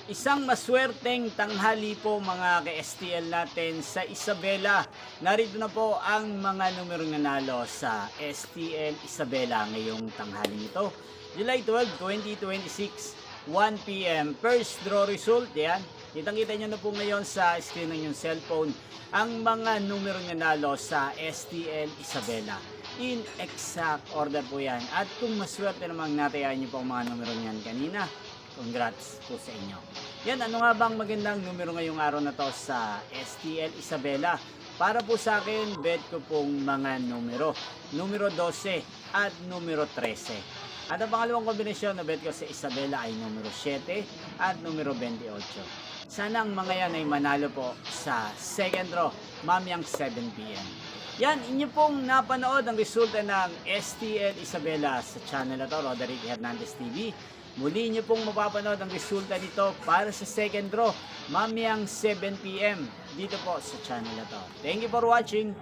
Isang maswerteng tanghali po mga ka-STL natin sa Isabela. Narito na po ang mga numerong nanalo sa STL Isabela ngayong tanghali nito. July 12, 2026, 1 p.m. First draw result, yan. Kitang-kita nyo na po ngayon sa screen ng yung cellphone ang mga numerong nanalo sa STL Isabela. In exact order po yan. At kung maswerte namang natayan nyo po ang mga numero niyan kanina, congrats po sa inyo. Yan, ano nga bang magandang numero ngayong araw na to sa STL Isabela? Para po sa akin, bet ko pong mga numero. Numero 12 at numero 13. At ang pangalawang kombinasyon na bet ko sa Isabela ay numero 7 at numero 28. Sana ang mga yan ay manalo po sa second draw, mamayang 7 p.m. Yan, inyo pong napanood ang resulta ng STL Isabela sa channel na to, Roderick Hernandez TV. Muli nyo pong mapapanood ang resulta nito para sa second draw, mamayang 7 p.m. dito po sa channel na to. Thank you for watching.